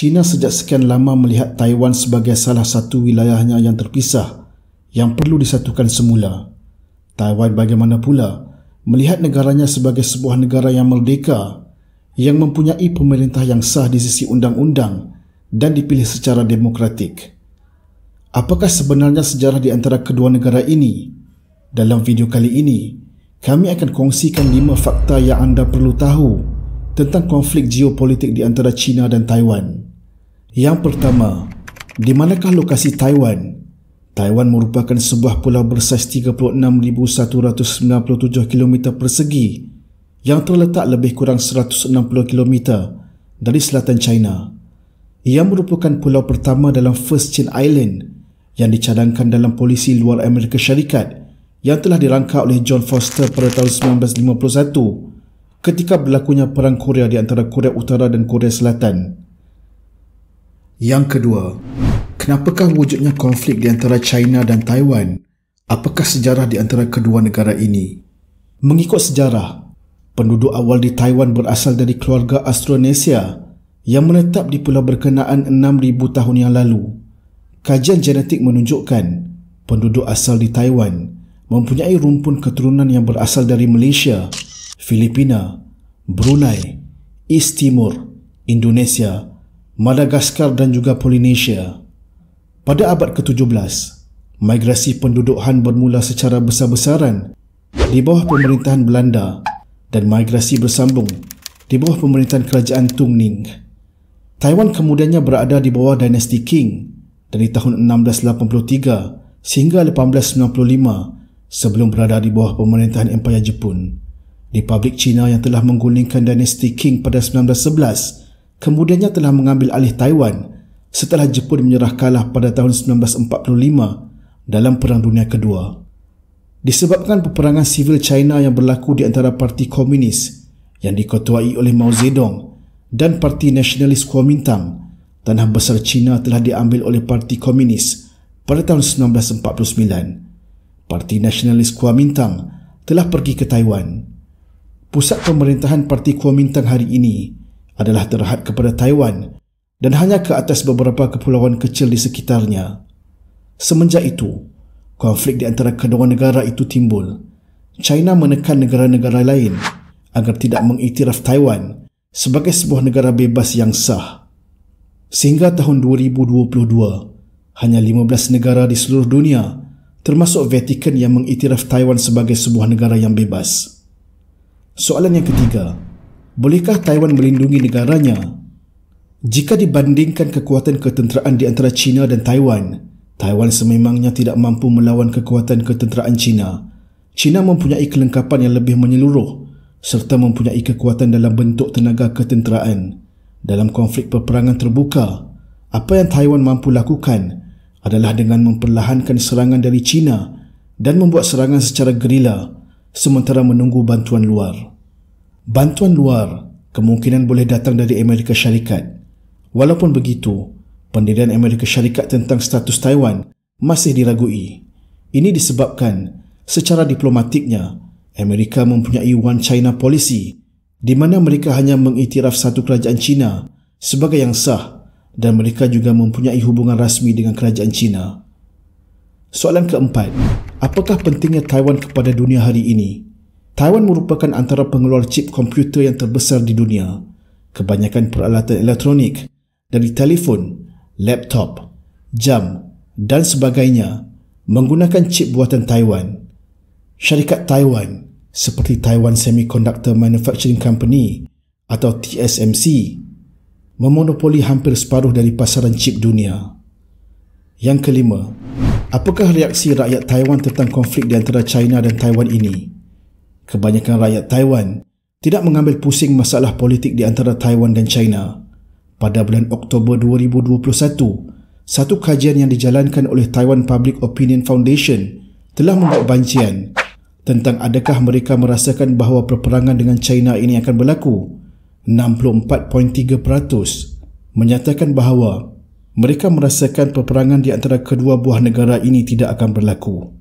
China sejak sekian lama melihat Taiwan sebagai salah satu wilayahnya yang terpisah yang perlu disatukan semula. Taiwan bagaimana pula melihat negaranya sebagai sebuah negara yang merdeka yang mempunyai pemerintah yang sah di sisi undang-undang dan dipilih secara demokratik. Apakah sebenarnya sejarah di antara kedua negara ini? Dalam video kali ini, kami akan kongsikan 5 fakta yang anda perlu tahu tentang konflik geopolitik di antara China dan Taiwan. Yang pertama, di manakah lokasi Taiwan? Taiwan merupakan sebuah pulau bersaiz 36,197 km persegi yang terletak lebih kurang 160 km dari selatan China. Ia merupakan pulau pertama dalam First Chain Island yang dicadangkan dalam polisi luar Amerika Syarikat yang telah dirangka oleh John Foster pada tahun 1951 ketika berlakunya Perang Korea di antara Korea Utara dan Korea Selatan. Yang kedua, kenapakah wujudnya konflik di antara China dan Taiwan? Apakah sejarah di antara kedua negara ini? Mengikut sejarah, penduduk awal di Taiwan berasal dari keluarga Austronesia yang menetap di pulau berkenaan 6,000 tahun yang lalu. Kajian genetik menunjukkan penduduk asal di Taiwan mempunyai rumpun keturunan yang berasal dari Malaysia, Filipina, Brunei, East Timor, Indonesia, Madagaskar dan juga Polinesia. Pada abad ke-17, migrasi penduduk Han bermula secara besar-besaran di bawah pemerintahan Belanda dan migrasi bersambung di bawah pemerintahan kerajaan Tung Ning. Taiwan kemudiannya berada di bawah dinasti Qing dari tahun 1683 sehingga 1895 sebelum berada di bawah pemerintahan Empayar Jepun. Republik China yang telah menggulingkan dinasti Qing pada 1911 kemudiannya telah mengambil alih Taiwan setelah Jepun menyerah kalah pada tahun 1945 dalam Perang Dunia Kedua. Disebabkan peperangan sivil China yang berlaku di antara Parti Komunis yang diketuai oleh Mao Zedong dan Parti Nasionalis Kuomintang, tanah besar China telah diambil oleh Parti Komunis pada tahun 1949. Parti Nasionalis Kuomintang telah pergi ke Taiwan. Pusat pemerintahan Parti Kuomintang hari ini adalah terhad kepada Taiwan dan hanya ke atas beberapa kepulauan kecil di sekitarnya. Semenjak itu, konflik di antara kedua negara itu timbul. China menekan negara-negara lain agar tidak mengiktiraf Taiwan sebagai sebuah negara bebas yang sah. Sehingga tahun 2022, hanya 15 negara di seluruh dunia, termasuk Vatikan, yang mengiktiraf Taiwan sebagai sebuah negara yang bebas. Soalan yang ketiga, bolehkah Taiwan melindungi negaranya? Jika dibandingkan kekuatan ketenteraan di antara China dan Taiwan, Taiwan sememangnya tidak mampu melawan kekuatan ketenteraan China. China mempunyai kelengkapan yang lebih menyeluruh serta mempunyai kekuatan dalam bentuk tenaga ketenteraan. Dalam konflik peperangan terbuka, apa yang Taiwan mampu lakukan adalah dengan memperlahankan serangan dari China dan membuat serangan secara gerila sementara menunggu bantuan luar. Bantuan luar kemungkinan boleh datang dari Amerika Syarikat. Walaupun begitu, pendirian Amerika Syarikat tentang status Taiwan masih diragui. Ini disebabkan secara diplomatiknya, Amerika mempunyai One China Policy di mana mereka hanya mengiktiraf satu kerajaan China sebagai yang sah dan mereka juga mempunyai hubungan rasmi dengan kerajaan China. Soalan keempat, apakah pentingnya Taiwan kepada dunia hari ini? Taiwan merupakan antara pengeluar chip komputer yang terbesar di dunia. Kebanyakan peralatan elektronik dari telefon, laptop, jam dan sebagainya menggunakan chip buatan Taiwan. Syarikat Taiwan seperti Taiwan Semiconductor Manufacturing Company atau TSMC memonopoli hampir separuh dari pasaran chip dunia. Yang kelima, apakah reaksi rakyat Taiwan tentang konflik di antara China dan Taiwan ini? Kebanyakan rakyat Taiwan tidak mengambil pusing masalah politik di antara Taiwan dan China. Pada bulan Oktober 2021, satu kajian yang dijalankan oleh Taiwan Public Opinion Foundation telah membuat bancian tentang adakah mereka merasakan bahawa peperangan dengan China ini akan berlaku. 64.3% menyatakan bahawa mereka merasakan peperangan di antara kedua buah negara ini tidak akan berlaku.